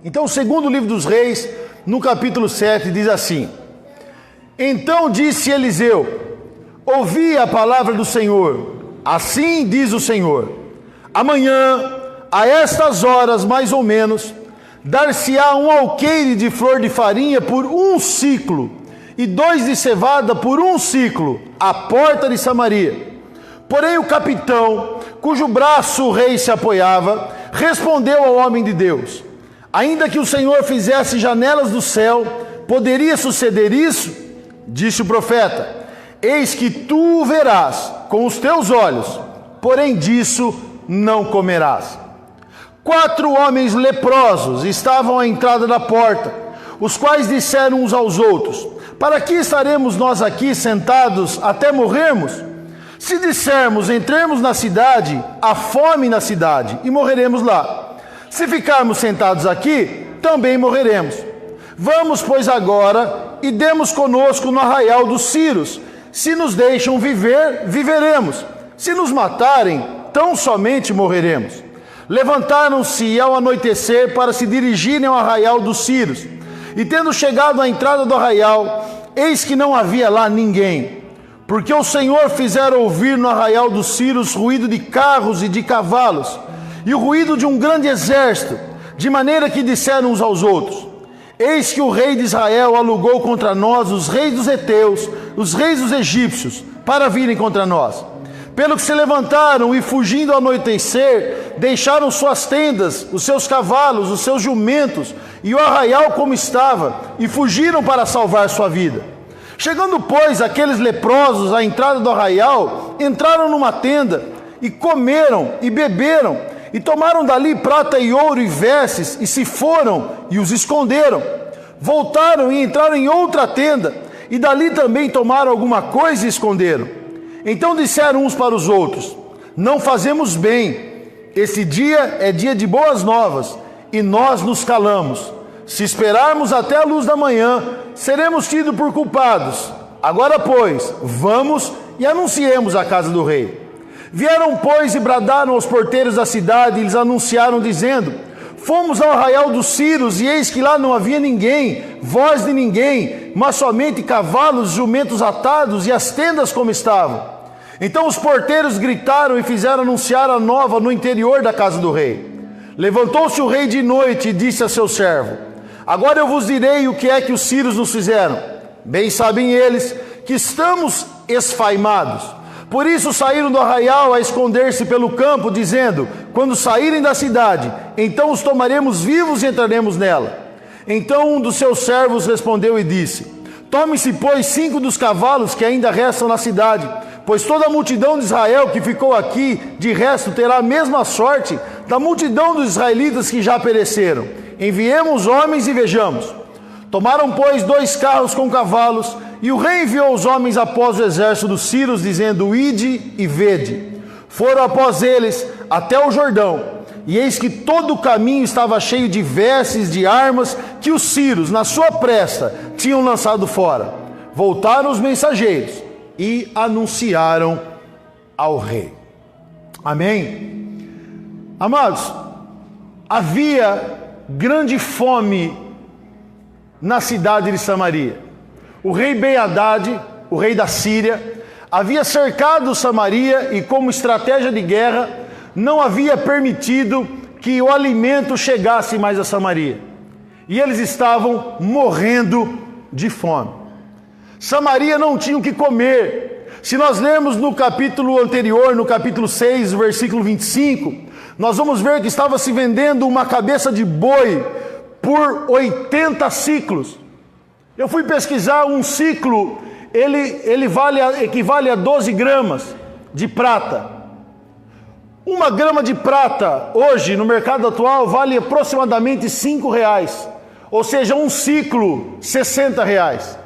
Então, o segundo livro dos Reis, no capítulo 7, diz assim: Então disse Eliseu: ouvi a palavra do Senhor, assim diz o Senhor: amanhã, a estas horas mais ou menos, dar-se-á um alqueire de flor de farinha por 1 ciclo, e 2 de cevada por 1 ciclo, à porta de Samaria. Porém o capitão, cujo braço o rei se apoiava, respondeu ao homem de Deus: ainda que o Senhor fizesse janelas do céu, poderia suceder isso? Disse o profeta: eis que tu o verás com os teus olhos, porém disso não comerás. 4 homens leprosos estavam à entrada da porta, os quais disseram uns aos outros: para que estaremos nós aqui sentados até morrermos? Se dissermos, entremos na cidade, há fome na cidade, e morreremos lá. Se ficarmos sentados aqui, também morreremos. Vamos, pois, agora, e demos conosco no arraial dos Círios. Se nos deixam viver, viveremos. Se nos matarem, tão somente morreremos. Levantaram-se ao anoitecer para se dirigirem ao arraial dos Círios. E tendo chegado à entrada do arraial, eis que não havia lá ninguém, porque o Senhor fizera ouvir no arraial dos Círios ruído de carros e de cavalos, e o ruído de um grande exército, de maneira que disseram uns aos outros: eis que o rei de Israel alugou contra nós os reis dos heteus, os reis dos egípcios, para virem contra nós. Pelo que se levantaram e, fugindo ao anoitecer, deixaram suas tendas, os seus cavalos, os seus jumentos e o arraial como estava, e fugiram para salvar sua vida. Chegando, pois, aqueles leprosos à entrada do arraial, entraram numa tenda, e comeram e beberam, e tomaram dali prata e ouro e vestes, e se foram e os esconderam. Voltaram e entraram em outra tenda, e dali também tomaram alguma coisa e esconderam. Então disseram uns para os outros: não fazemos bem, esse dia é dia de boas novas, e nós nos calamos. Se esperarmos até a luz da manhã, seremos tidos por culpados. Agora, pois, vamos e anunciemos a casa do rei. Vieram, pois, e bradaram aos porteiros da cidade, e lhes anunciaram, dizendo: fomos ao arraial dos Círios, e eis que lá não havia ninguém, voz de ninguém, mas somente cavalos, jumentos atados, e as tendas como estavam. Então os porteiros gritaram e fizeram anunciar a nova no interior da casa do rei. Levantou-se o rei de noite e disse a seu servo: agora eu vos direi o que é que os sírios nos fizeram. Bem sabem eles que estamos esfaimados. Por isso saíram do arraial a esconder-se pelo campo, dizendo: quando saírem da cidade, então os tomaremos vivos e entraremos nela. Então um dos seus servos respondeu e disse: tome-se, pois, 5 dos cavalos que ainda restam na cidade, pois toda a multidão de Israel que ficou aqui, de resto, terá a mesma sorte da multidão dos israelitas que já pereceram. Enviemos homens e vejamos. Tomaram, pois, 2 carros com cavalos, e o rei enviou os homens após o exército dos sírios, dizendo: ide e vede. Foram após eles até o Jordão, e eis que todo o caminho estava cheio de vestes, de armas, que os sírios, na sua pressa, tinham lançado fora. Voltaram os mensageiros e anunciaram ao rei. Amém? Amados, havia grande fome na cidade de Samaria. O rei Ben-Hadad, o rei da Síria, havia cercado Samaria e, como estratégia de guerra, não havia permitido que o alimento chegasse mais a Samaria. E eles estavam morrendo de fome. Samaria não tinha o que comer. Se nós lermos no capítulo anterior, no capítulo 6, versículo 25, nós vamos ver que estava se vendendo uma cabeça de boi por 80 ciclos. Eu fui pesquisar, um ciclo, ele equivale a 12 gramas de prata. 1 grama de prata, hoje, no mercado atual, vale aproximadamente R$5. Ou seja, um ciclo, R$60.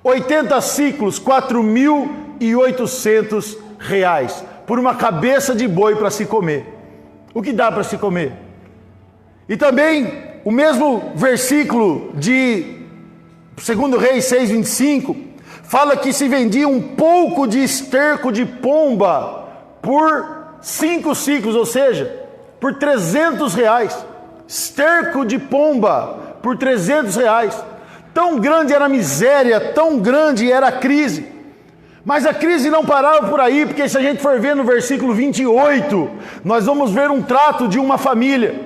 80 ciclos, R$4.800 por uma cabeça de boi para se comer. O que dá para se comer? E também o mesmo versículo de 2 Reis 6:25 fala que se vendia um pouco de esterco de pomba por 5 ciclos, ou seja, por R$300. esterco de pomba por R$300. Tão grande era a miséria, tão grande era a crise. Mas a crise não parava por aí, porque se a gente for ver no versículo 28, nós vamos ver um trato de uma família.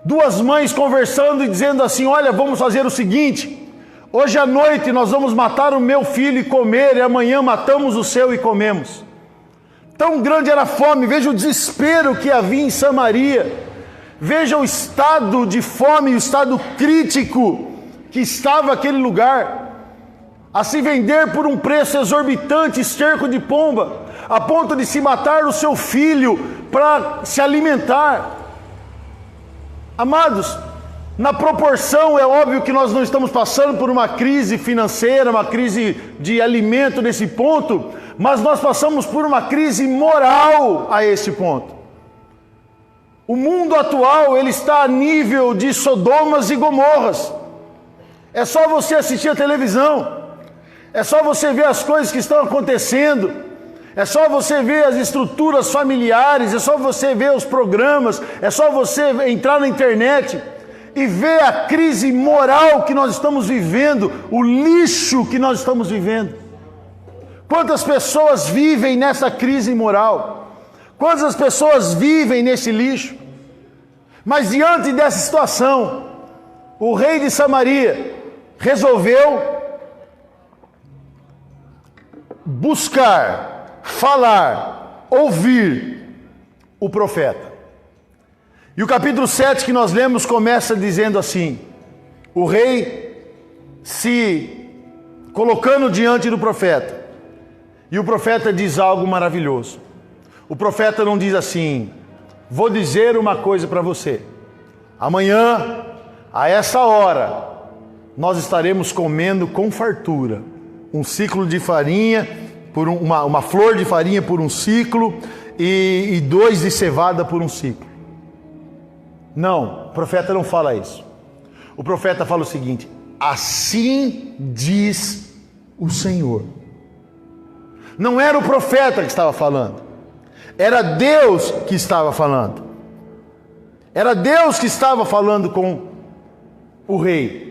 Duas mães conversando e dizendo assim: olha, vamos fazer o seguinte, hoje à noite nós vamos matar o meu filho e comer, e amanhã matamos o seu e comemos. Tão grande era a fome, veja o desespero que havia em Samaria, veja o estado de fome, o estado crítico que estava aquele lugar. A se vender por um preço exorbitante, esterco de pomba, a ponto de se matar o seu filho para se alimentar. Amados, na proporção, é óbvio que nós não estamos passando por uma crise financeira, uma crise de alimento nesse ponto, mas nós passamos por uma crise moral a esse ponto. O mundo atual, ele está a nível de Sodomas e Gomorras. É só você assistir a televisão. É só você ver as coisas que estão acontecendo, é só você ver as estruturas familiares, é só você ver os programas, é só você entrar na internet e ver a crise moral que nós estamos vivendo, o lixo que nós estamos vivendo. Quantas pessoas vivem nessa crise moral? Quantas pessoas vivem nesse lixo? Mas diante dessa situação, o rei de Samaria resolveu buscar, falar, ouvir o profeta. E o capítulo 7 que nós lemos começa dizendo assim: o rei se colocando diante do profeta, e o profeta diz algo maravilhoso. O profeta não diz assim: vou dizer uma coisa para você, amanhã, a essa hora, nós estaremos comendo com fartura um ciclo de farinha, por uma flor de farinha por um ciclo, e 2 de cevada por um ciclo. Não, o profeta não fala isso. O profeta fala o seguinte: assim diz o Senhor. Não era o profeta que estava falando, era Deus que estava falando. Era Deus que estava falando com o rei.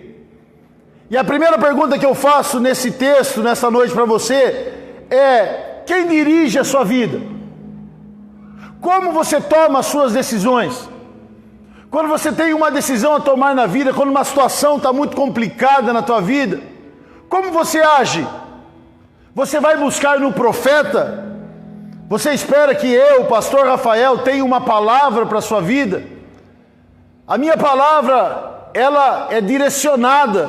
E a primeira pergunta que eu faço nesse texto, nessa noite para você, é: quem dirige a sua vida? Como você toma as suas decisões? Quando você tem uma decisão a tomar na vida, quando uma situação está muito complicada na tua vida, como você age? Você vai buscar no profeta? Você espera que eu, o pastor Rafael, tenha uma palavra para a sua vida? A minha palavra, ela é direcionada,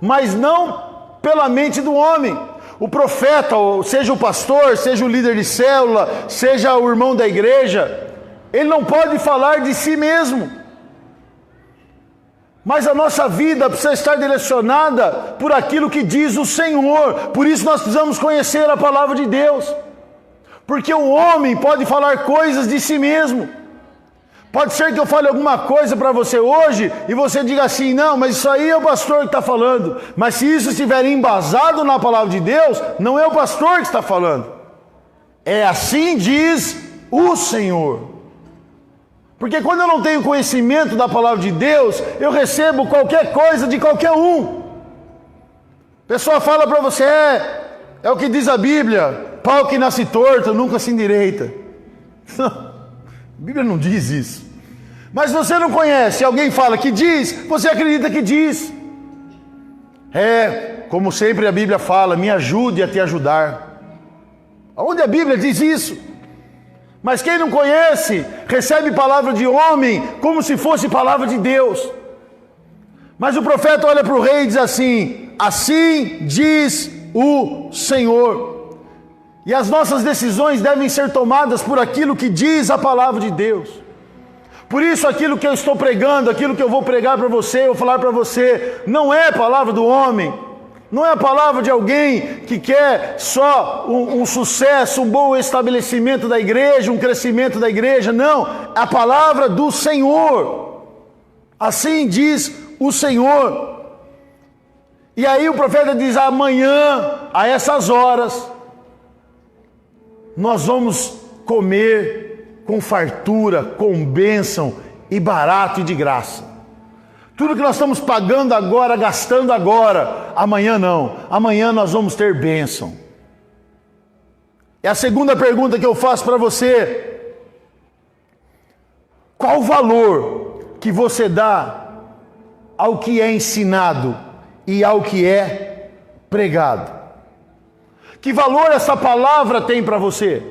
mas não pela mente do homem. O profeta, seja o pastor, seja o líder de célula, seja o irmão da igreja, ele não pode falar de si mesmo. Mas a nossa vida precisa estar direcionada por aquilo que diz o Senhor. Por isso nós precisamos conhecer a palavra de Deus. Porque o homem pode falar coisas de si mesmo. Pode ser que eu fale alguma coisa para você hoje e você diga assim: não, mas isso aí é o pastor que está falando. Mas se isso estiver embasado na palavra de Deus, não é o pastor que está falando. É assim diz o Senhor. Porque quando eu não tenho conhecimento da palavra de Deus, eu recebo qualquer coisa de qualquer um. A pessoa fala para você: é o que diz a Bíblia, pau que nasce torto nunca se endireita. Não. A Bíblia não diz isso. Mas você não conhece, alguém fala que diz, você acredita que diz. Como sempre a Bíblia fala: me ajude a te ajudar. Onde a Bíblia diz isso? Mas quem não conhece, recebe palavra de homem como se fosse palavra de Deus. Mas o profeta olha para o rei e diz assim: assim diz o Senhor. E as nossas decisões devem ser tomadas por aquilo que diz a palavra de Deus. Por isso aquilo que eu estou pregando, aquilo que eu vou pregar para você, eu vou falar para você, não é a palavra do homem, não é a palavra de alguém que quer só um sucesso, um bom estabelecimento da igreja, um crescimento da igreja, não, é a palavra do Senhor. Assim diz o Senhor. E aí o profeta diz: amanhã, a essas horas, nós vamos comer com fartura, com bênção e barato e de graça. Tudo que nós estamos pagando agora, gastando agora, amanhã não. Amanhã nós vamos ter bênção. É a segunda pergunta que eu faço para você. Qual o valor que você dá ao que é ensinado e ao que é pregado? Que valor essa palavra tem para você?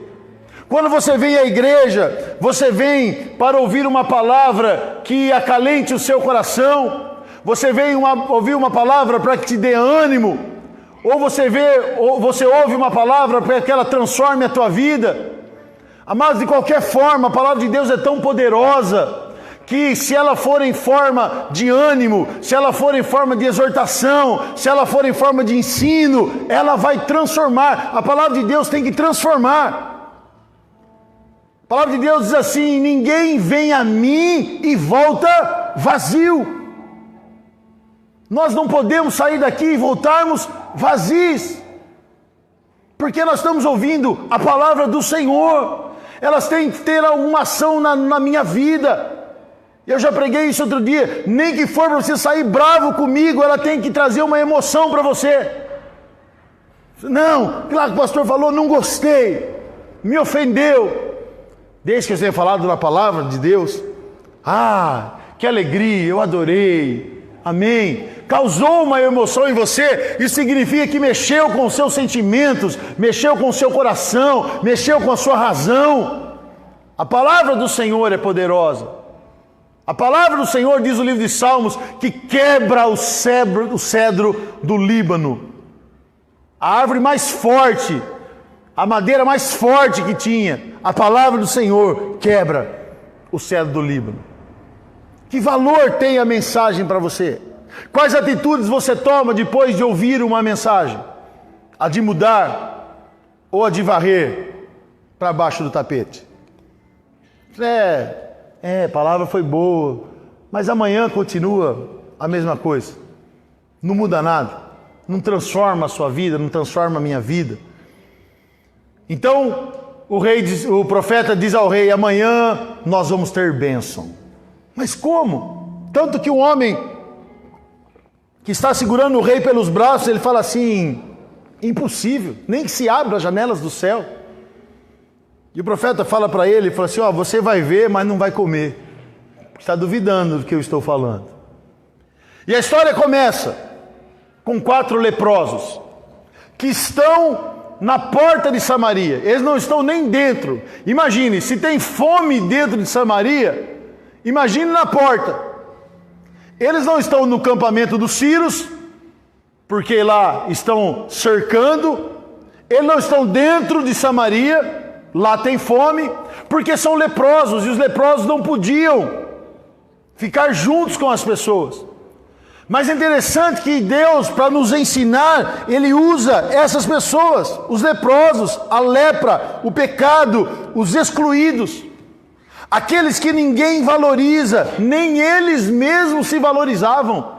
Quando você vem à igreja, você vem para ouvir uma palavra que acalente o seu coração, você vem ouvir uma palavra para que te dê ânimo, ou você ouve uma palavra para que ela transforme a tua vida. Amados, de qualquer forma, a palavra de Deus é tão poderosa que se ela for em forma de ânimo, se ela for em forma de exortação, se ela for em forma de ensino, ela vai transformar. A palavra de Deus tem que transformar. A palavra de Deus diz assim: ninguém vem a mim e volta vazio. Nós não podemos sair daqui e voltarmos vazios, porque nós estamos ouvindo a palavra do Senhor. Elas têm que ter alguma ação na minha vida. Eu já preguei isso outro dia. Nem que for para você sair bravo comigo, ela tem que trazer uma emoção para você. Não, claro que o pastor falou, não gostei, me ofendeu. Desde que você tenha falado na palavra de Deus, que alegria, eu adorei, amém. Causou uma emoção em você, isso significa que mexeu com os seus sentimentos, mexeu com o seu coração, mexeu com a sua razão. A palavra do Senhor é poderosa. A palavra do Senhor, diz o livro de Salmos, que quebra o cedro do Líbano. A árvore mais forte, a madeira mais forte que tinha, a palavra do Senhor quebra o cedro do Líbano. Que valor tem a mensagem para você? Quais atitudes você toma depois de ouvir uma mensagem? A de mudar ou a de varrer para baixo do tapete? A palavra foi boa, mas amanhã continua a mesma coisa. Não muda nada, não transforma a sua vida, não transforma a minha vida. Então o profeta diz ao rei: amanhã nós vamos ter bênção. Mas como? Tanto que o homem que está segurando o rei pelos braços, ele fala assim: impossível, nem que se abra as janelas do céu. E o profeta fala para ele, fala assim: você vai ver, mas não vai comer. Está duvidando do que eu estou falando. E a história começa com 4 leprosos que estão na porta de Samaria. Eles não estão nem dentro. Imagine, se tem fome dentro de Samaria, imagine na porta. Eles não estão no campamento dos sírios, porque lá estão cercando. Eles não estão dentro de Samaria, lá tem fome, porque são leprosos, e os leprosos não podiam ficar juntos com as pessoas. Mas é interessante que Deus, para nos ensinar, Ele usa essas pessoas, os leprosos, a lepra, o pecado, os excluídos, aqueles que ninguém valoriza, nem eles mesmos se valorizavam.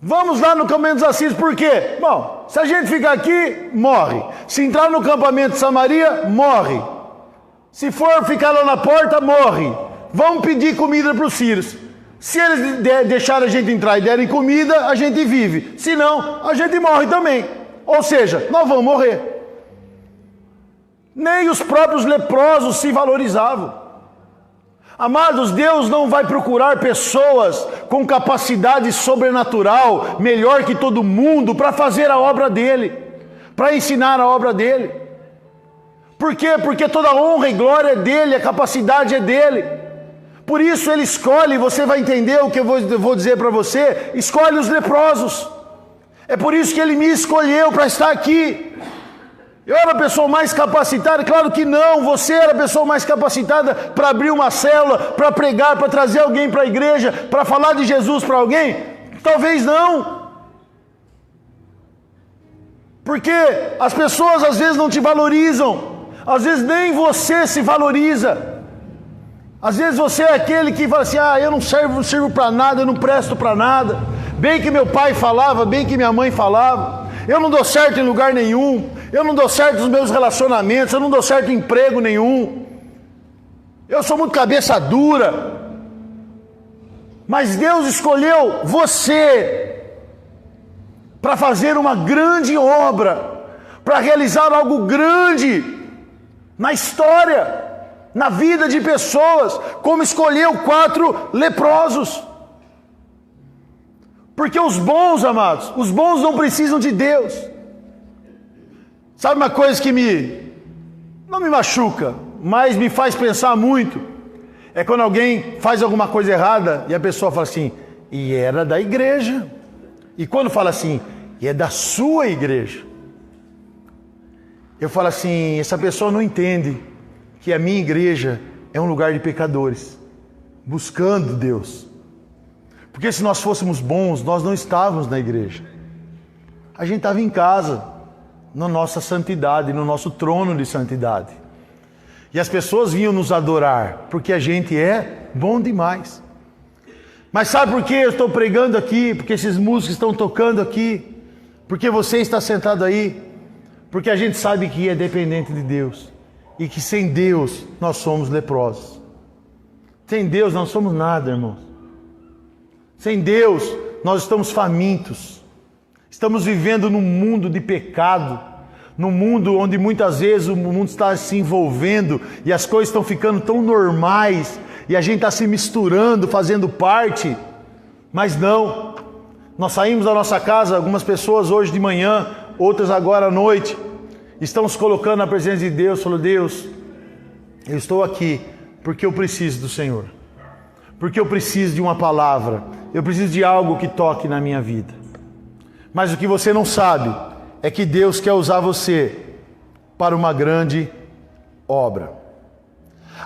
Vamos lá no campamento dos assírios, por quê? Bom, se a gente ficar aqui, morre. Se entrar no campamento de Samaria, morre. Se for ficar lá na porta, morre. Vamos pedir comida para os sírios. Se eles deixarem a gente entrar e derem comida, a gente vive. Se não, a gente morre também. Ou seja, nós vamos morrer. Nem os próprios leprosos se valorizavam. Amados, Deus não vai procurar pessoas com capacidade sobrenatural, melhor que todo mundo, para fazer a obra dele, para ensinar a obra dele. Por quê? Porque toda a honra e glória é dele, a capacidade é dele. Por isso ele escolhe, você vai entender o que eu vou dizer para você, escolhe os leprosos. É por isso que ele me escolheu para estar aqui. Eu era a pessoa mais capacitada? Claro que não, você era a pessoa mais capacitada para abrir uma célula, para pregar, para trazer alguém para a igreja, para falar de Jesus para alguém? Talvez não. Porque as pessoas às vezes não te valorizam, às vezes nem você se valoriza. Às vezes você é aquele que fala assim: eu não sirvo para nada, eu não presto para nada. Bem que meu pai falava, bem que minha mãe falava. Eu não dou certo em lugar nenhum. Eu não dou certo nos meus relacionamentos. Eu não dou certo em emprego nenhum. eu sou muito cabeça dura. Mas Deus escolheu você para fazer uma grande obra, para realizar algo grande na história, na vida de pessoas, como escolheu 4 leprosos. Porque os bons, amados, os bons não precisam de Deus. Sabe uma coisa que não me machuca, mas me faz pensar muito? É quando alguém faz alguma coisa errada e a pessoa fala assim, e era da igreja. E quando fala assim, e é da sua igreja. Eu falo assim, essa pessoa não entende que a minha igreja é um lugar de pecadores, buscando Deus. Porque se nós fôssemos bons, nós não estávamos na igreja. A gente estava em casa, na nossa santidade, no nosso trono de santidade. E as pessoas vinham nos adorar, porque a gente é bom demais. Mas sabe por que eu estou pregando aqui? Porque esses músicos estão tocando aqui? Porque você está sentado aí? Porque a gente sabe que é dependente de Deus. E que sem Deus nós somos leprosos. Sem Deus nós somos nada, irmãos. Sem Deus nós estamos famintos. Estamos vivendo num mundo de pecado. Num mundo onde muitas vezes o mundo está se envolvendo e as coisas estão ficando tão normais e a gente está se misturando, fazendo parte. Mas não, nós saímos da nossa casa, algumas pessoas hoje de manhã, outras agora à noite, estão se colocando na presença de Deus, falando, Deus, eu estou aqui porque eu preciso do Senhor, porque eu preciso de uma palavra, eu preciso de algo que toque na minha vida. Mas o que você não sabe é que Deus quer usar você para uma grande obra.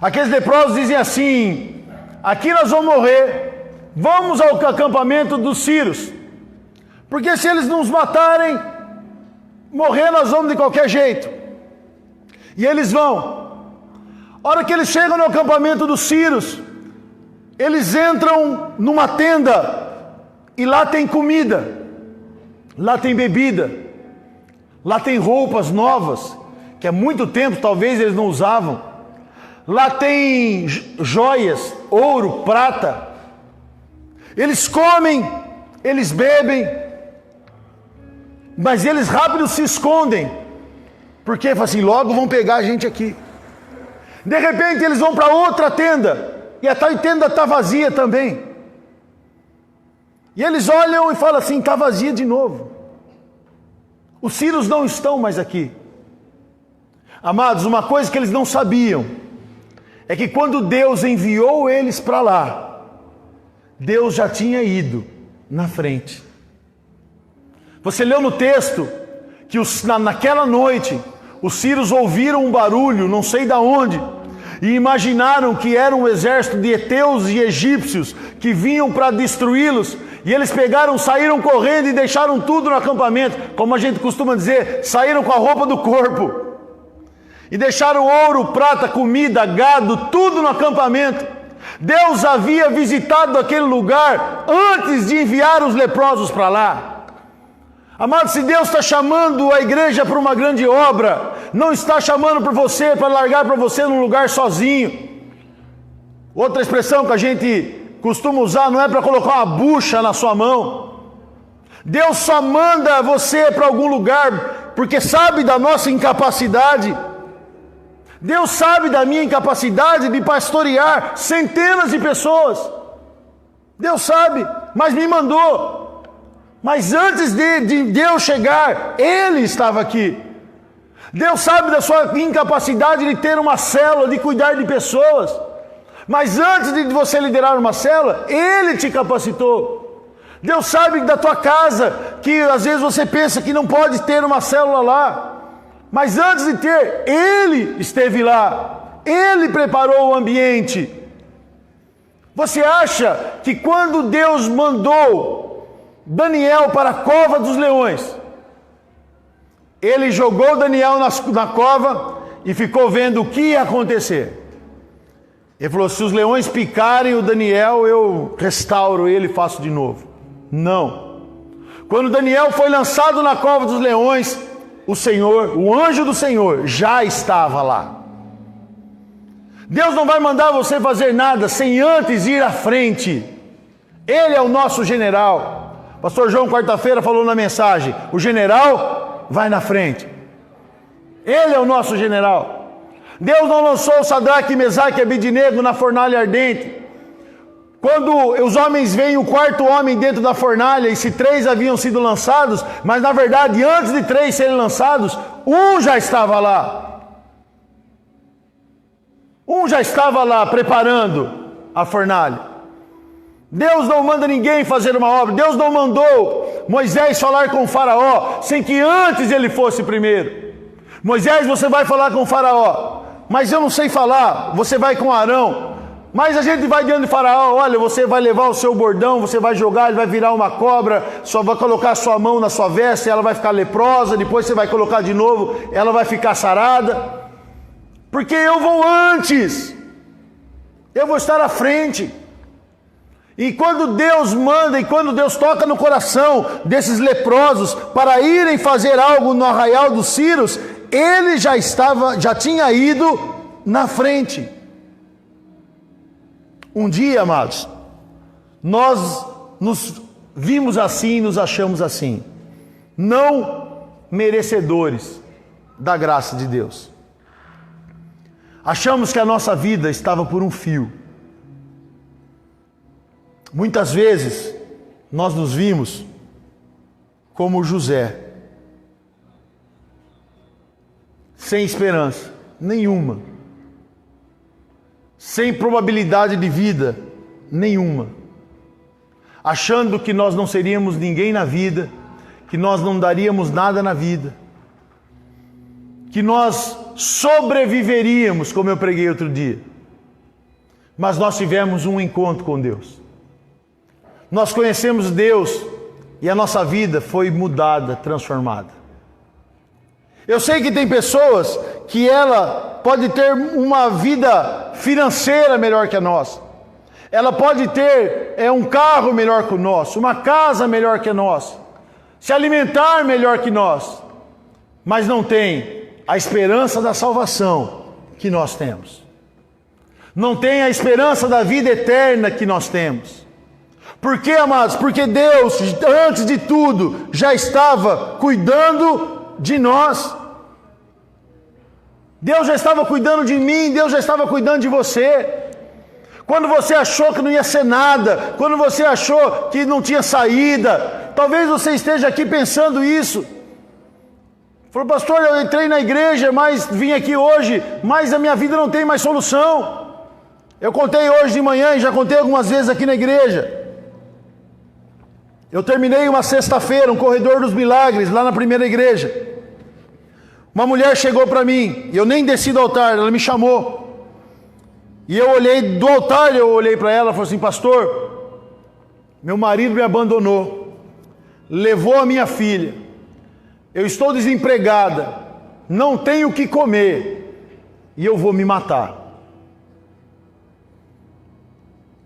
Aqueles leprosos dizem assim, aqui nós vamos morrer, vamos ao acampamento dos sírios, porque se eles nos matarem, morrer nós vamos de qualquer jeito. E eles vão. A hora que eles chegam no acampamento dos sírios, eles entram numa tenda, e lá tem comida, lá tem bebida, lá tem roupas novas, que há muito tempo talvez eles não usavam. Lá tem joias, ouro, prata. Eles comem, eles bebem, mas eles rápido se escondem, porque assim, logo vão pegar a gente aqui. De repente eles vão para outra tenda, e a tal tenda está vazia também. E eles olham e falam assim, está vazia de novo. Os sírios não estão mais aqui. Amados, uma coisa que eles não sabiam é que quando Deus enviou eles para lá, Deus já tinha ido na frente. Você leu no texto que naquela noite os sírios ouviram um barulho, não sei de onde, e imaginaram que era um exército de heteus e egípcios que vinham para destruí-los. E eles pegaram, saíram correndo e deixaram tudo no acampamento. Como a gente costuma dizer, saíram com a roupa do corpo. E deixaram ouro, prata, comida, gado, tudo no acampamento. Deus havia visitado aquele lugar antes de enviar os leprosos para lá. Amado, se Deus está chamando a igreja para uma grande obra, não está chamando para você, para largar para você num lugar sozinho. Outra expressão que a gente costuma usar não é para colocar uma bucha na sua mão. Deus só manda você para algum lugar porque sabe da nossa incapacidade. Deus sabe da minha incapacidade de pastorear centenas de pessoas. Deus sabe, mas me mandou. Mas antes de Deus chegar, Ele estava aqui. Deus sabe da sua incapacidade de ter uma célula, de cuidar de pessoas. Mas antes de você liderar uma célula, Ele te capacitou. Deus sabe da tua casa, que às vezes você pensa que não pode ter uma célula lá. Mas antes de ter, Ele esteve lá. Ele preparou o ambiente. Você acha que quando Deus mandou Daniel para a cova dos leões, Ele jogou Daniel na cova e ficou vendo o que ia acontecer? Ele falou, se os leões picarem o Daniel, eu restauro ele e faço de novo. Não. Quando Daniel foi lançado na cova dos leões, o Senhor, o anjo do Senhor, já estava lá. Deus não vai mandar você fazer nada sem antes ir à frente. Ele é o nosso general. Pastor João, quarta-feira, falou na mensagem: o general vai na frente. Ele é o nosso general. Deus não lançou Sadraque, Mesaque e Abednego na fornalha ardente. Quando os homens veem o quarto homem dentro da fornalha, e se 3 haviam sido lançados, mas na verdade, antes de 3 serem lançados, um já estava lá. Um já estava lá preparando a fornalha. Deus não manda ninguém fazer uma obra. Deus não mandou Moisés falar com o faraó sem que antes ele fosse primeiro. Moisés, você vai falar com o faraó. Mas eu não sei falar. Você vai com Arão. Mas a gente vai diante do faraó. Olha, você vai levar o seu bordão, você vai jogar, ele vai virar uma cobra, só vai colocar a sua mão na sua veste, ela vai ficar leprosa, depois você vai colocar de novo, ela vai ficar sarada. Porque eu vou antes. Eu vou estar à frente. E quando Deus manda, e quando Deus toca no coração desses leprosos para irem fazer algo no arraial dos Círios, ele já tinha ido na frente. Um dia, amados, nós nos vimos assim, nos achamos assim, não merecedores da graça de Deus. Achamos que a nossa vida estava por um fio. Muitas vezes nós nos vimos como José, sem esperança nenhuma, sem probabilidade de vida nenhuma, achando que nós não seríamos ninguém na vida, que nós não daríamos nada na vida, que nós sobreviveríamos, como eu preguei outro dia. Mas nós tivemos um encontro com Deus. Nós conhecemos Deus e a nossa vida foi mudada, transformada. Eu sei que tem pessoas que ela pode ter uma vida financeira melhor que a nossa. Ela pode ter um carro melhor que o nosso, uma casa melhor que a nossa, se alimentar melhor que nós, mas não tem a esperança da salvação que nós temos. Não tem a esperança da vida eterna que nós temos. Por quê, amados? Porque Deus, antes de tudo, já estava cuidando de nós. Deus já estava cuidando de mim, Deus já estava cuidando de você. Quando você achou que não ia ser nada, quando você achou que não tinha saída, talvez você esteja aqui pensando isso. Falou: pastor, eu entrei na igreja, mas vim aqui hoje, mas a minha vida não tem mais solução. Eu contei hoje de manhã e já contei algumas vezes aqui na igreja. Eu terminei uma sexta-feira, um corredor dos milagres, lá na primeira igreja. Uma mulher chegou para mim, e eu nem desci do altar, ela me chamou. E eu olhei do altar, eu olhei para ela e falei assim: pastor, meu marido me abandonou, levou a minha filha, eu estou desempregada, não tenho o que comer, e eu vou me matar.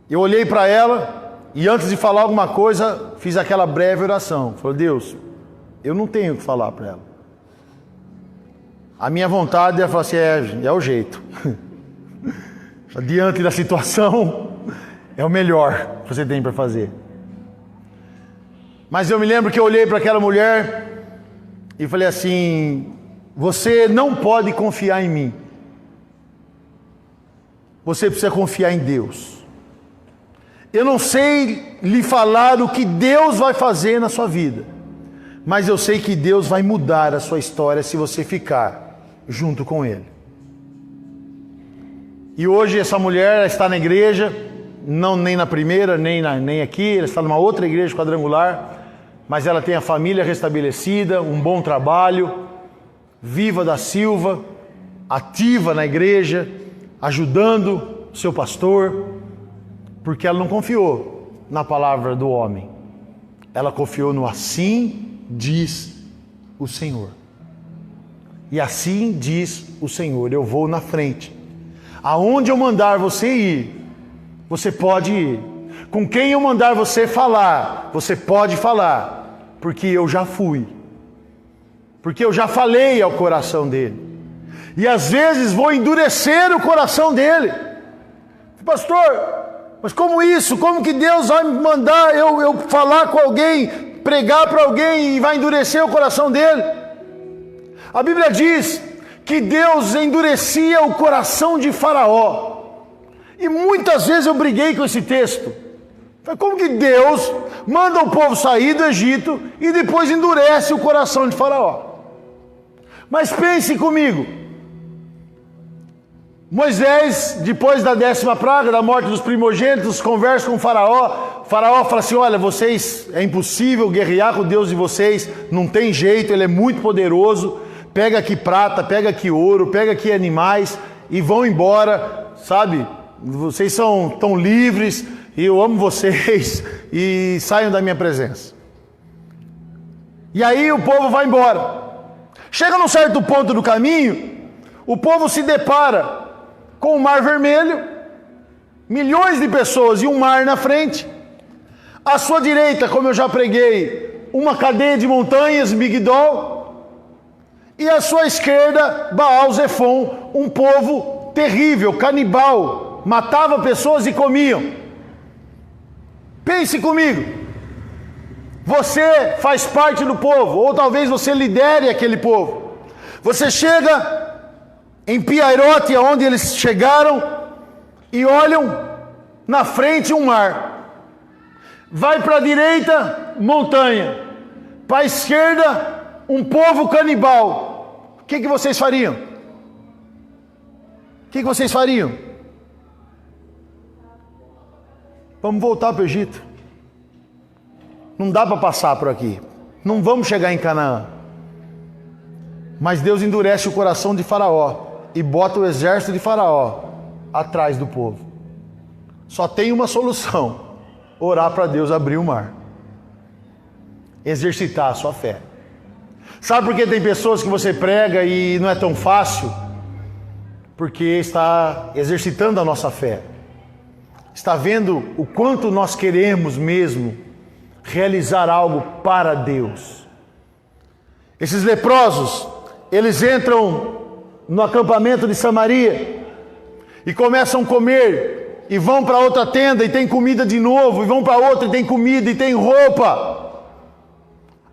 Eu olhei para ela, e antes de falar alguma coisa, fiz aquela breve oração. Falei: Deus, eu não tenho o que falar para ela. A minha vontade é falar assim: é o jeito. Diante da situação, é o melhor que você tem para fazer. Mas eu me lembro que eu olhei para aquela mulher e falei assim: você não pode confiar em mim. Você precisa confiar em Deus. Eu não sei lhe falar o que Deus vai fazer na sua vida, mas eu sei que Deus vai mudar a sua história se você ficar junto com Ele. E hoje essa mulher está na igreja, não nem na primeira, nem aqui, ela está numa outra igreja quadrangular, mas ela tem a família restabelecida, um bom trabalho, viva da Silva, ativa na igreja, ajudando o seu pastor, porque ela não confiou na palavra do homem, ela confiou no assim diz o Senhor. E assim diz o Senhor: eu vou na frente. Aonde eu mandar você ir, você pode ir. Com quem eu mandar você falar, você pode falar, porque eu já fui. Porque eu já falei ao coração dele. E às vezes vou endurecer o coração dele. Pastor, mas como isso? Como que Deus vai me mandar eu falar com alguém, pregar para alguém e vai endurecer o coração dele? A Bíblia diz que Deus endurecia o coração de Faraó. E muitas vezes eu briguei com esse texto. Como que Deus manda o povo sair do Egito e depois endurece o coração de Faraó? Mas pense comigo. Moisés, depois da 10ª praga, da morte dos primogênitos, conversa com o Faraó. Faraó fala assim: olha, vocês, é impossível guerrear com o Deus de vocês, não tem jeito, ele é muito poderoso. Pega aqui prata, pega aqui ouro, pega aqui animais e vão embora, sabe? Vocês são tão livres e eu amo vocês e saiam da minha presença. E aí o povo vai embora. Chega num certo ponto do caminho, o povo se depara com o Mar Vermelho, milhões de pessoas e um mar na frente. À sua direita, como eu já preguei, uma cadeia de montanhas, Migdol, e à sua esquerda, Baal-Zefon, um povo terrível, canibal, matava pessoas e comiam. Pense comigo, você faz parte do povo, ou talvez você lidere aquele povo. Você chega em Piairote, onde eles chegaram, e olham na frente um mar. Vai para a direita, montanha. Para a esquerda, um povo canibal. O que vocês fariam? O que vocês fariam? Vamos voltar para o Egito. Não dá para passar por aqui. Não vamos chegar em Canaã. Mas Deus endurece o coração de Faraó e bota o exército de Faraó atrás do povo. Só tem uma solução: orar para Deus abrir o mar. Exercitar a sua fé. Sabe por que tem pessoas que você prega e não é tão fácil? Porque está exercitando a nossa fé. Está vendo o quanto nós queremos mesmo realizar algo para Deus. Esses leprosos, eles entram no acampamento de Samaria e começam a comer, e vão para outra tenda e tem comida de novo, e vão para outra e tem comida e tem roupa,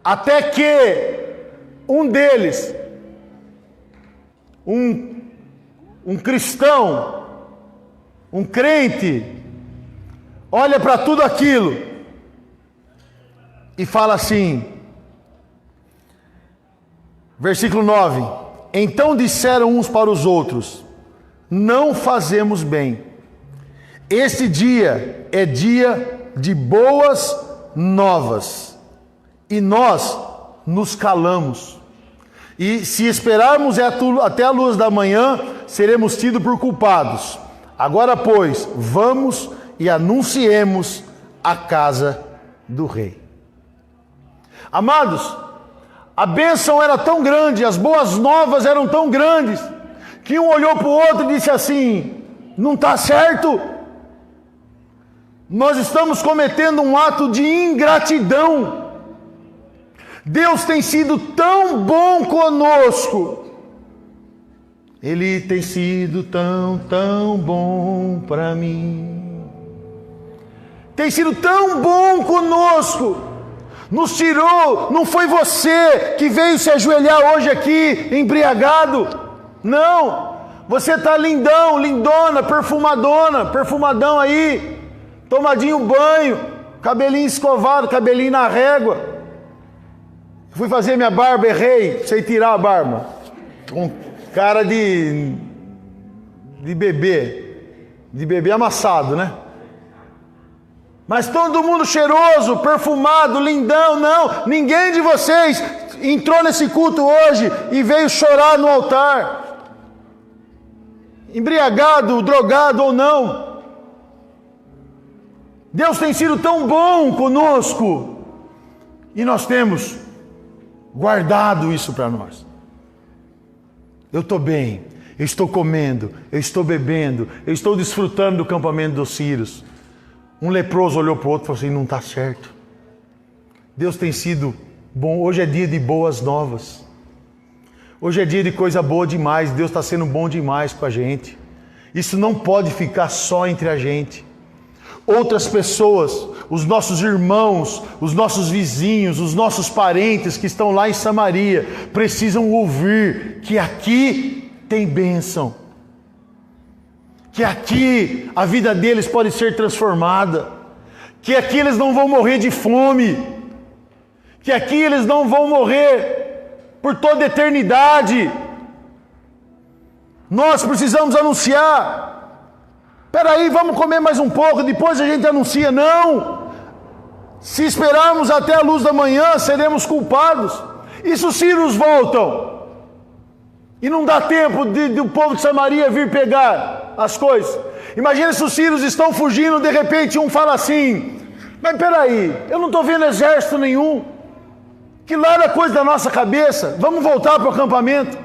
até que um deles, um cristão, um crente, olha para tudo aquilo e fala assim, versículo 9: então disseram uns para os outros: não fazemos bem. Este dia é dia de boas novas, e nós nos calamos. E se esperarmos até a luz da manhã, seremos tidos por culpados. Agora, pois, vamos e anunciemos a casa do rei. Amados, a bênção era tão grande, as boas novas eram tão grandes, que um olhou para o outro e disse assim: não está certo? Nós estamos cometendo um ato de ingratidão. Deus tem sido tão bom conosco. Ele tem sido tão bom para mim. Tem sido tão bom conosco. Nos tirou, não foi você que veio se ajoelhar hoje aqui embriagado. Não, você está lindão, lindona, perfumadão aí, tomadinho banho, cabelinho escovado, cabelinho na régua. Fui fazer minha barba, errei, sei tirar a barba, com cara de bebê amassado, né? Mas todo mundo cheiroso, perfumado, lindão. Não, ninguém de vocês entrou nesse culto hoje e veio chorar no altar, embriagado, drogado ou não. Deus tem sido tão bom conosco, e nós temos guardado isso para nós. Eu estou bem, eu estou comendo, eu estou bebendo, eu estou desfrutando do campamento dos Círios. Um leproso olhou para o outro e falou assim: não está certo. Deus tem sido bom. Hoje é dia de boas novas. Hoje é dia de coisa boa demais, Deus está sendo bom demais com a gente. Isso não pode ficar só entre a gente. Outras pessoas, os nossos irmãos, os nossos vizinhos, os nossos parentes que estão lá em Samaria, precisam ouvir que aqui tem bênção. Que aqui a vida deles pode ser transformada. Que aqui eles não vão morrer de fome. Que aqui eles não vão morrer por toda a eternidade. Nós precisamos anunciar. Espera aí, vamos comer mais um pouco, depois a gente anuncia. Não! Se esperarmos até a luz da manhã, seremos culpados. E se os sírios voltam? E não dá tempo do povo de Samaria vir pegar as coisas. Imagina se os sírios estão fugindo, de repente um fala assim: mas espera aí, eu não estou vendo exército nenhum. Que lá era coisa da nossa cabeça, vamos voltar para o acampamento.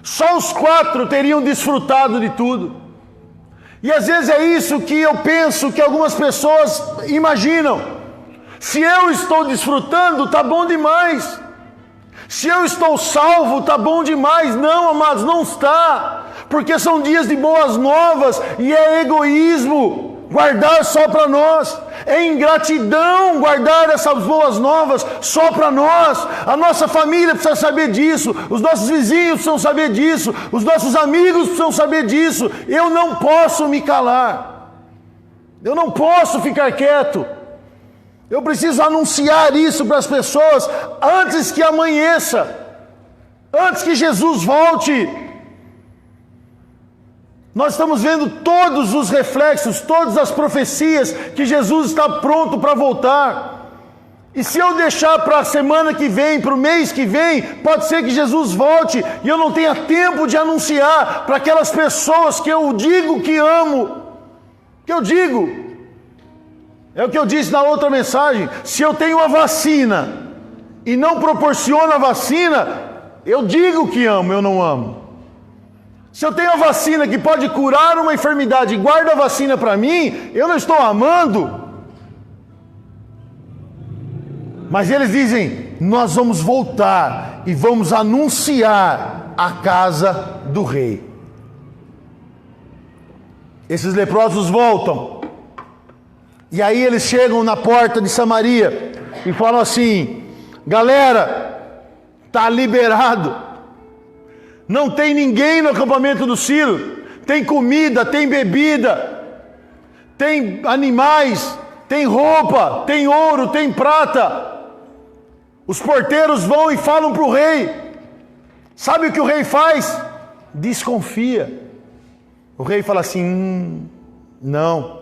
Só os 4 teriam desfrutado de tudo. E às vezes é isso que eu penso que algumas pessoas imaginam. Se eu estou desfrutando, está bom demais. Se eu estou salvo, está bom demais. Não, amados, não está. Porque são dias de boas novas e é egoísmo guardar só para nós. É ingratidão guardar essas boas novas só para nós. A nossa família precisa saber disso. Os nossos vizinhos precisam saber disso. Os nossos amigos precisam saber disso. Eu não posso me calar. Eu não posso ficar quieto. Eu preciso anunciar isso para as pessoas antes que amanheça. Antes que Jesus volte. Nós estamos vendo todos os reflexos, todas as profecias que Jesus está pronto para voltar. E se eu deixar para a semana que vem, para o mês que vem, pode ser que Jesus volte e eu não tenha tempo de anunciar para aquelas pessoas que eu digo que amo. Que eu digo. É o que eu disse na outra mensagem. Se eu tenho a vacina e não proporciono a vacina, eu digo que amo, eu não amo. Se eu tenho a vacina que pode curar uma enfermidade e guarda a vacina para mim, eu não estou amando. Mas eles dizem: nós vamos voltar e vamos anunciar a casa do rei. Esses leprosos voltam. E aí eles chegam na porta de Samaria e falam assim: galera, está liberado. Não tem ninguém no acampamento do Ciro. Tem comida, tem bebida, tem animais, tem roupa, tem ouro, tem prata. Os porteiros vão e falam para o rei. Sabe o que o rei faz? Desconfia. O rei fala assim: não,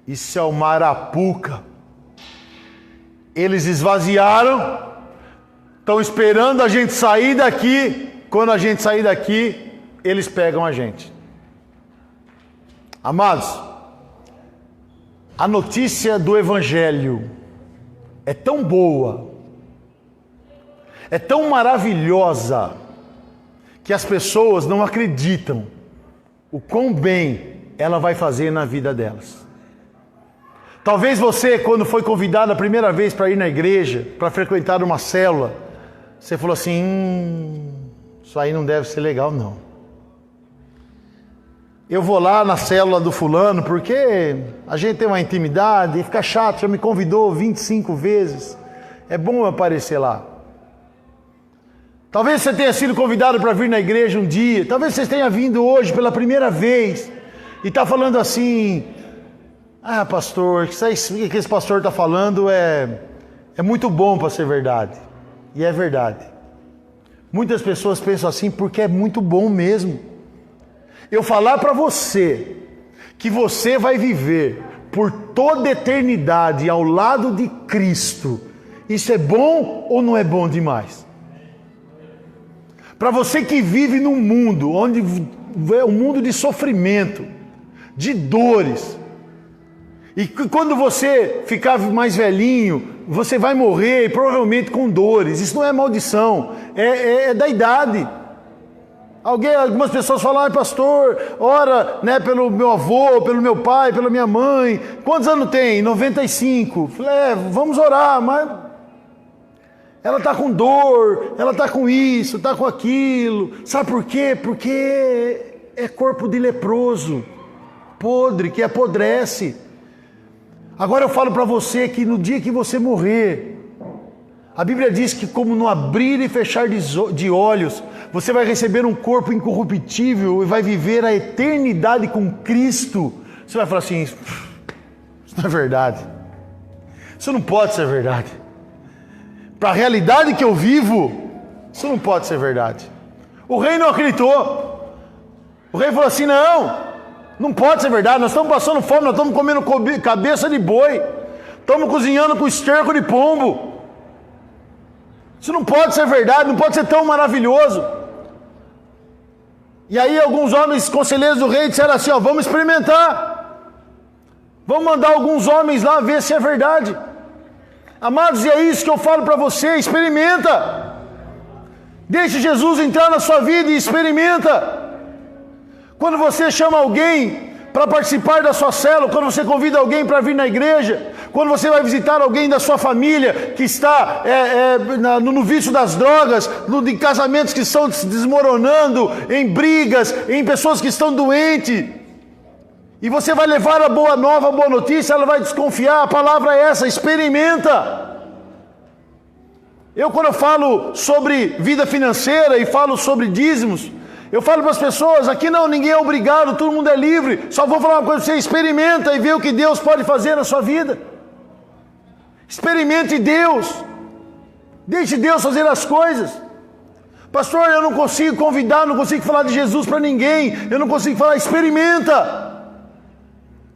isso é uma arapuca. Eles esvaziaram, estão esperando a gente sair daqui. Quando a gente sair daqui, eles pegam a gente. Amados, a notícia do Evangelho é tão boa, é tão maravilhosa, que as pessoas não acreditam o quão bem ela vai fazer na vida delas. Talvez você, quando foi convidado a primeira vez para ir na igreja, para frequentar uma célula, você falou assim: isso aí não deve ser legal, não. Eu vou lá na célula do fulano porque a gente tem uma intimidade e fica chato, já me convidou 25 vezes. É bom eu aparecer lá. Talvez você tenha sido convidado para vir na igreja um dia. Talvez você tenha vindo hoje pela primeira vez e está falando assim: ah, pastor, isso aí que esse pastor está falando é muito bom para ser verdade. E é verdade. Muitas pessoas pensam assim porque é muito bom mesmo. Eu falar para você que você vai viver por toda a eternidade ao lado de Cristo, isso é bom ou não é bom demais? Para você que vive num mundo onde é um mundo de sofrimento, de dores, e quando você ficar mais velhinho, você vai morrer provavelmente com dores. Isso não é maldição, é da idade. Algumas pessoas falam: pastor, ora, né, pelo meu avô, pelo meu pai, pela minha mãe. Quantos anos tem? 95. Falei: vamos orar, mas ela está com dor, ela está com isso, está com aquilo. Sabe por quê? Porque é corpo de leproso, podre, que apodrece. Agora eu falo para você que no dia que você morrer, a Bíblia diz que como no abrir e fechar de olhos, você vai receber um corpo incorruptível e vai viver a eternidade com Cristo. Você vai falar assim, isso não é verdade. Isso não pode ser verdade. Para a realidade que eu vivo, isso não pode ser verdade. O rei não acreditou. O rei falou assim, não pode ser verdade. Nós estamos passando fome, nós estamos comendo cabeça de boi. Estamos cozinhando com esterco de pombo. Isso não pode ser verdade, não pode ser tão maravilhoso. E aí alguns homens conselheiros do rei disseram assim, vamos experimentar. Vamos mandar alguns homens lá ver se é verdade. Amados, e é isso que eu falo para você, experimenta. Deixe Jesus entrar na sua vida e experimenta. Quando você chama alguém para participar da sua célula, quando você convida alguém para vir na igreja, quando você vai visitar alguém da sua família que está no vício das drogas, em casamentos que estão se desmoronando, em brigas, em pessoas que estão doentes, e você vai levar a boa nova, a boa notícia, ela vai desconfiar. A palavra é essa, experimenta. Quando eu falo sobre vida financeira e falo sobre dízimos, eu falo para as pessoas, aqui ninguém é obrigado, todo mundo é livre. Só vou falar uma coisa para você, experimenta e vê o que Deus pode fazer na sua vida. Experimente Deus. Deixe Deus fazer as coisas. Pastor, eu não consigo convidar, não consigo falar de Jesus para ninguém. Eu não consigo falar, experimenta.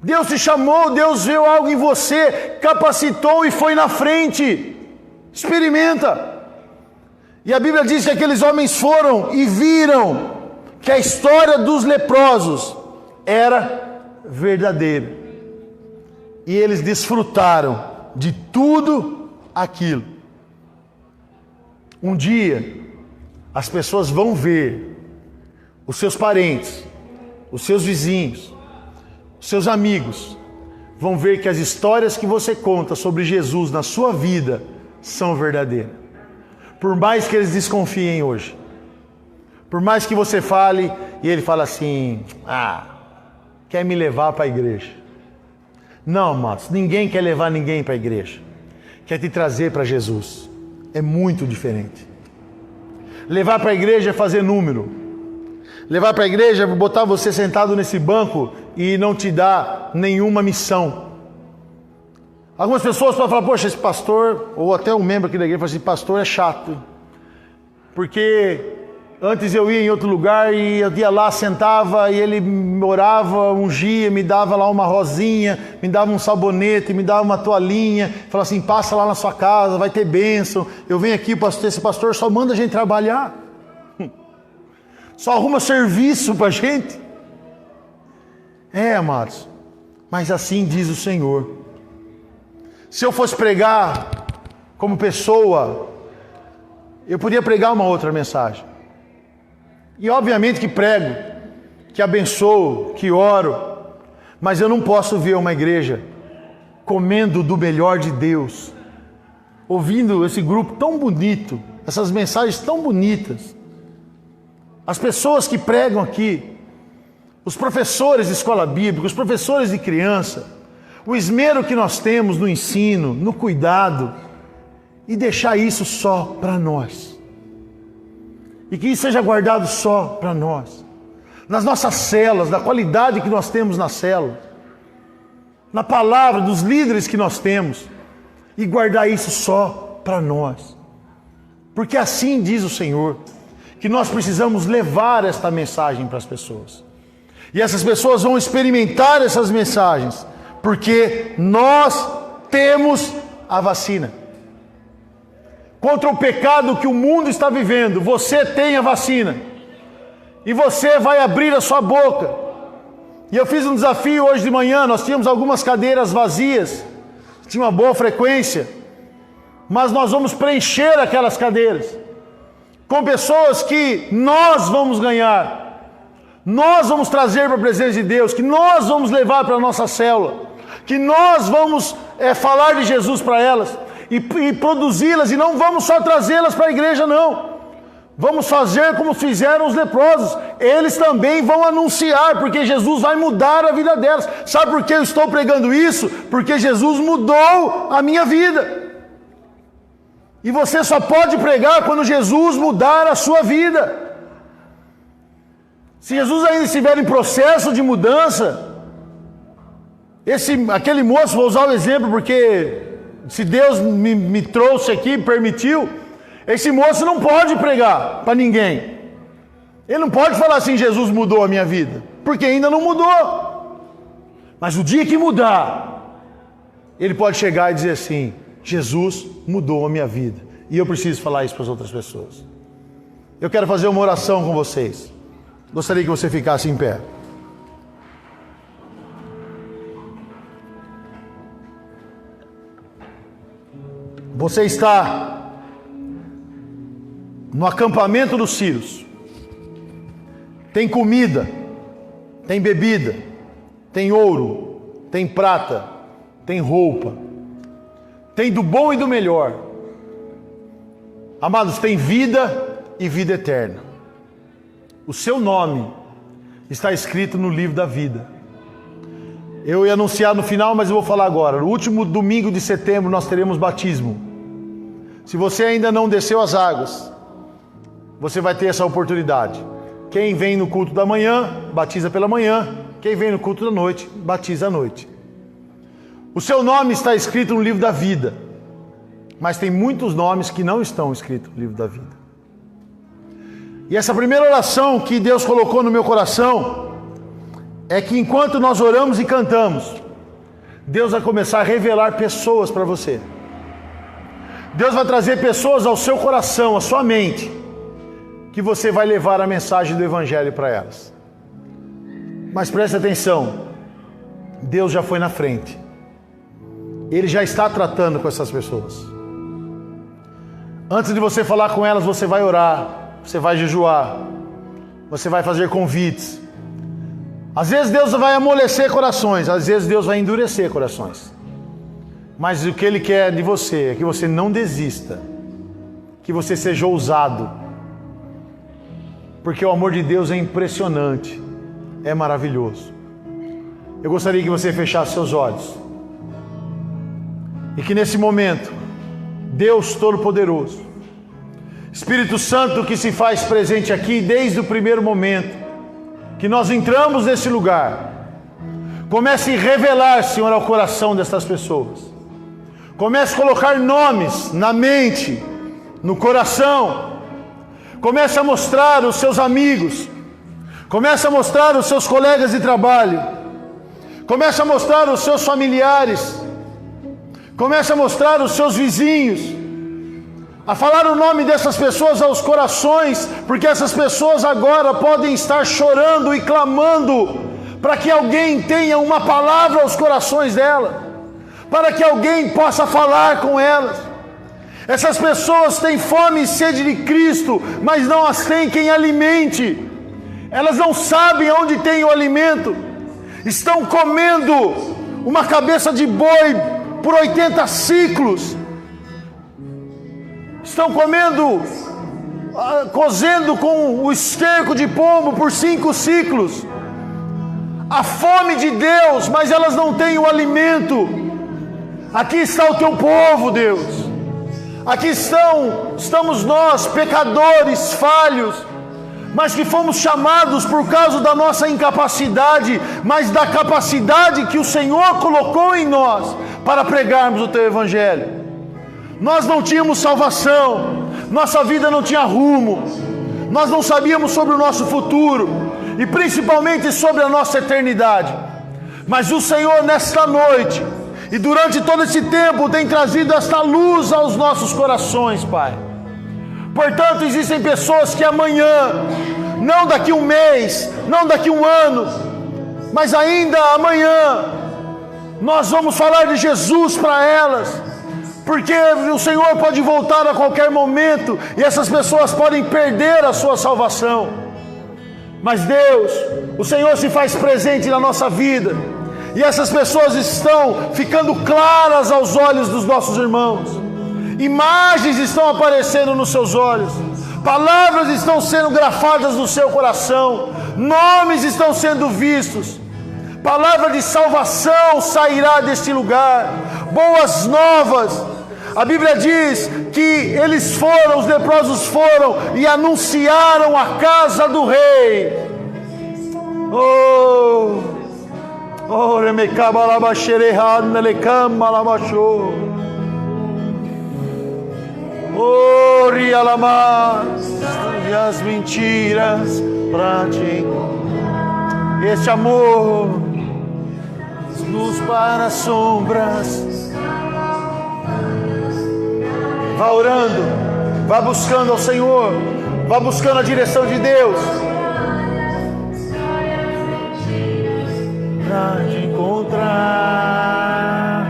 Deus te chamou, Deus viu algo em você, capacitou e foi na frente. Experimenta. E a Bíblia diz que aqueles homens foram e viram que a história dos leprosos era verdadeira. E eles desfrutaram de tudo aquilo. Um dia, as pessoas vão ver os seus parentes, os seus vizinhos, os seus amigos, vão ver que as histórias que você conta sobre Jesus na sua vida são verdadeiras. Por mais que eles desconfiem hoje, por mais que você fale e ele fala assim, quer me levar para a igreja. Não, amados, ninguém quer levar ninguém para a igreja. Quer te trazer para Jesus. É muito diferente. Levar para a igreja é fazer número. Levar para a igreja é botar você sentado nesse banco e não te dar nenhuma missão. Algumas pessoas podem falar, poxa, esse pastor, ou até um membro aqui da igreja, fala assim, pastor é chato. Porque antes eu ia em outro lugar e eu ia lá, sentava e ele orava, ungia, me dava lá uma rosinha, me dava um sabonete, me dava uma toalhinha, falava assim, passa lá na sua casa, vai ter bênção. Eu venho aqui, pastor, esse pastor só manda a gente trabalhar. Só arruma serviço para a gente. Amados, mas assim diz o Senhor. Se eu fosse pregar como pessoa, eu podia pregar uma outra mensagem. E obviamente que prego, que abençoo, que oro, mas eu não posso ver uma igreja comendo do melhor de Deus, ouvindo esse grupo tão bonito, essas mensagens tão bonitas. As pessoas que pregam aqui, os professores de escola bíblica, os professores de criança, o esmero que nós temos no ensino, no cuidado, e deixar isso só para nós. E que isso seja guardado só para nós. Nas nossas células, na qualidade que nós temos na célula, na palavra dos líderes que nós temos, e guardar isso só para nós. Porque assim diz o Senhor, que nós precisamos levar esta mensagem para as pessoas. E essas pessoas vão experimentar essas mensagens, porque nós temos a vacina. Contra o pecado que o mundo está vivendo, você tem a vacina. E você vai abrir a sua boca. E eu fiz um desafio hoje de manhã, nós tínhamos algumas cadeiras vazias, tinha uma boa frequência, mas nós vamos preencher aquelas cadeiras com pessoas que nós vamos ganhar, nós vamos trazer para a presença de Deus, que nós vamos levar para a nossa célula, que nós vamos falar de Jesus para elas. e produzi-las, e não vamos só trazê-las para a igreja, não. Vamos fazer como fizeram os leprosos. Eles também vão anunciar, porque Jesus vai mudar a vida delas. Sabe por que eu estou pregando isso? Porque Jesus mudou a minha vida. E você só pode pregar quando Jesus mudar a sua vida. Se Jesus ainda estiver em processo de mudança, aquele moço, vou usar o exemplo porque se Deus me trouxe aqui, permitiu, esse moço não pode pregar para ninguém. Ele não pode falar assim, Jesus mudou a minha vida, porque ainda não mudou. Mas o dia que mudar, ele pode chegar e dizer assim, Jesus mudou a minha vida. E eu preciso falar isso para as outras pessoas. Eu quero fazer uma oração com vocês. Gostaria que você ficasse em pé. Você está no acampamento dos círios. Tem comida, tem bebida, tem ouro, tem prata, tem roupa, tem do bom e do melhor. Amados, tem vida e vida eterna. O seu nome está escrito no livro da vida. Eu ia anunciar no final, mas eu vou falar agora. No último domingo de setembro nós teremos batismo. Se você ainda não desceu as águas, você vai ter essa oportunidade. Quem vem no culto da manhã, batiza pela manhã. Quem vem no culto da noite, batiza à noite. O seu nome está escrito no livro da vida. Mas tem muitos nomes que não estão escritos no livro da vida. E essa primeira oração que Deus colocou no meu coração é que enquanto nós oramos e cantamos, Deus vai começar a revelar pessoas para você. Deus vai trazer pessoas ao seu coração, à sua mente, que você vai levar a mensagem do Evangelho para elas. Mas preste atenção, Deus já foi na frente. Ele já está tratando com essas pessoas. Antes de você falar com elas, você vai orar, você vai jejuar, você vai fazer convites. Às vezes Deus vai amolecer corações, às vezes Deus vai endurecer corações. Mas o que Ele quer de você é que você não desista, que você seja ousado, porque o amor de Deus é impressionante, é maravilhoso. Eu gostaria que você fechasse seus olhos e que nesse momento, Deus Todo-Poderoso, Espírito Santo que se faz presente aqui desde o primeiro momento que nós entramos nesse lugar, comece a revelar, Senhor, ao coração dessas pessoas. Comece a colocar nomes na mente, no coração. Comece a mostrar os seus amigos. Comece a mostrar os seus colegas de trabalho. Comece a mostrar os seus familiares. Comece a mostrar os seus vizinhos. A falar o nome dessas pessoas aos corações, porque essas pessoas agora podem estar chorando e clamando para que alguém tenha uma palavra aos corações dela, para que alguém possa falar com elas. Essas pessoas têm fome e sede de Cristo, mas não as tem quem alimente. Elas não sabem onde tem o alimento. Estão comendo uma cabeça de boi por 80 ciclos. Estão comendo, cozendo com o esterco de pombo por 5 ciclos. A fome de Deus, mas elas não têm o alimento. Aqui está o teu povo, Deus. Aqui estamos nós, pecadores, falhos, mas que fomos chamados por causa da nossa incapacidade, mas da capacidade que o Senhor colocou em nós para pregarmos o teu Evangelho. Nós não tínhamos salvação, nossa vida não tinha rumo, nós não sabíamos sobre o nosso futuro e principalmente sobre a nossa eternidade. Mas o Senhor nesta noite e durante todo esse tempo tem trazido esta luz aos nossos corações, Pai. Portanto, existem pessoas que amanhã, não daqui um mês, não daqui um ano, mas ainda amanhã, nós vamos falar de Jesus para elas, porque o Senhor pode voltar a qualquer momento e essas pessoas podem perder a sua salvação. Mas Deus, o Senhor se faz presente na nossa vida e essas pessoas estão ficando claras aos olhos dos nossos irmãos. Imagens estão aparecendo nos seus olhos. Palavras estão sendo grafadas no seu coração. Nomes estão sendo vistos. Palavra de salvação sairá deste lugar. Boas novas. A Bíblia diz que os leprosos foram e anunciaram a casa do rei. E as mentiras pra ti. Este amor, luz para as sombras. Vá orando, vá buscando ao Senhor, vá buscando a direção de Deus. Pra te encontrar,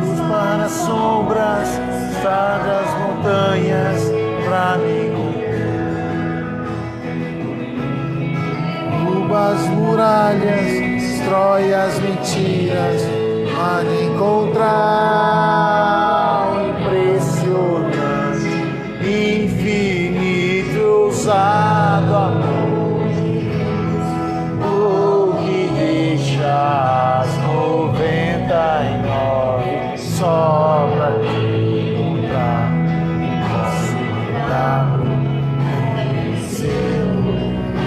luz para as sombras, está das montanhas pra me encontrar. Derruba as muralhas, destrói as mentiras, pra me encontrar. Impressionante, infinito, ousado amor, o que deixa as 99 só pra te encontrar.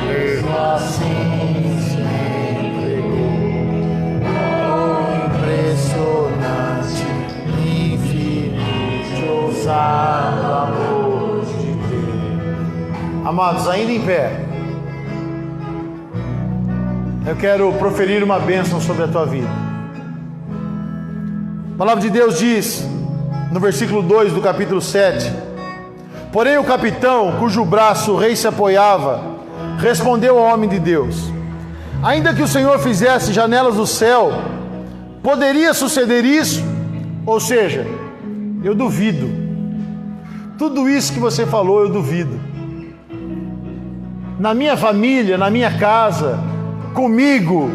Mesmo assim se entregou. Impressionante, infinito, ousado amor de Deus. Amados, ainda em pé, eu quero proferir uma bênção sobre a tua vida. A palavra de Deus diz, no versículo 2 do capítulo 7: porém o capitão, cujo braço o rei se apoiava, respondeu ao homem de Deus: ainda que o Senhor fizesse janelas do céu, poderia suceder isso? Ou seja, eu duvido. Tudo isso que você falou, eu duvido. Na minha família, na minha casa, comigo,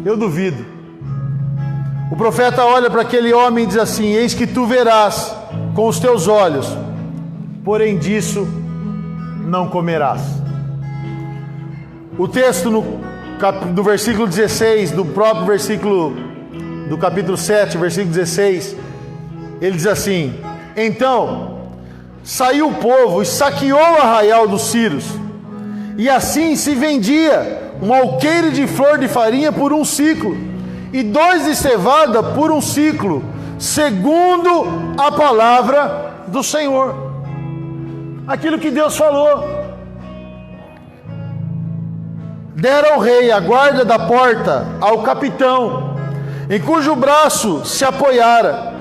eu duvido. O profeta olha para aquele homem e diz assim: eis que tu verás com os teus olhos, porém disso não comerás. O texto do versículo 16, do próprio versículo do capítulo 7, versículo 16, ele diz assim: então saiu o povo e saqueou o arraial dos Círios, e assim se vendia um alqueire de flor de farinha por 1 siclo, e 2 de cevada por 1 siclo, segundo a palavra do Senhor. Aquilo que Deus falou. Dera ao rei a guarda da porta ao capitão, em cujo braço se apoiara,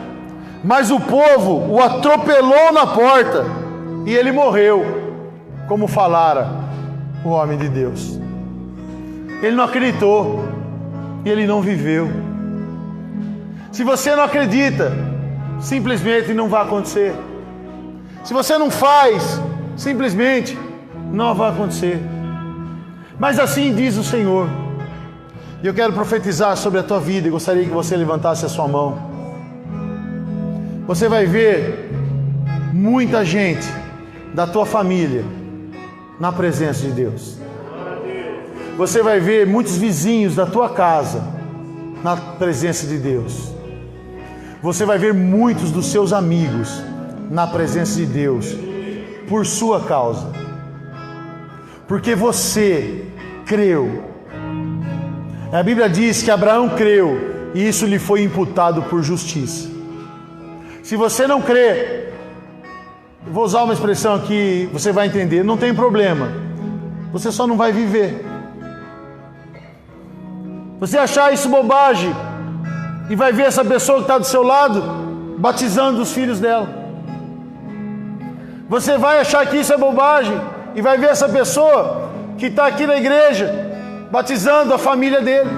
mas o povo o atropelou na porta, e ele morreu, como falara o homem de Deus. Ele não acreditou, e ele não viveu. Se você não acredita, simplesmente não vai acontecer. Se você não faz, simplesmente não vai acontecer. Mas assim diz o Senhor. E eu quero profetizar sobre a tua vida, e gostaria que você levantasse a sua mão. Você vai ver muita gente da tua família na presença de Deus. Você vai ver muitos vizinhos da tua casa na presença de Deus. Você vai ver muitos dos seus amigos na presença de Deus, por sua causa. Porque você creu. A Bíblia diz que Abraão creu, e isso lhe foi imputado por justiça. Se você não crê, eu vou usar uma expressão que você vai entender, não tem problema, você só não vai viver. Você achar isso bobagem, e vai ver essa pessoa que está do seu lado batizando os filhos dela. Você vai achar que isso é bobagem, e vai ver essa pessoa que está aqui na igreja batizando a família dele.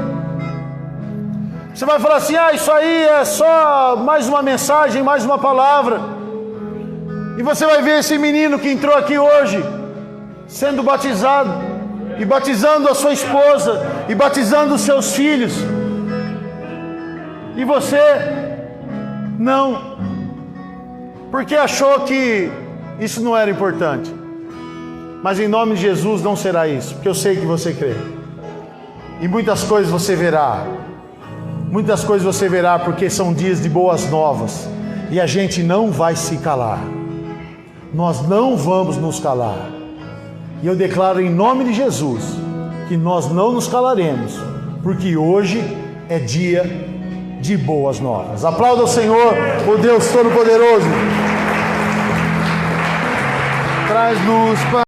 Você vai falar assim: isso aí é só mais uma mensagem, mais uma palavra. E você vai ver esse menino que entrou aqui hoje sendo batizado, e batizando a sua esposa, e batizando os seus filhos. E você não porque achou que isso não era importante. Mas em nome de Jesus não será isso, porque eu sei que você crê. E muitas coisas você verá. Muitas coisas você verá, porque são dias de boas novas. E a gente não vai se calar. Nós não vamos nos calar. E eu declaro em nome de Jesus que nós não nos calaremos, porque hoje é dia de boas novas. Aplauda o Senhor, o Deus Todo-Poderoso. Traz luz para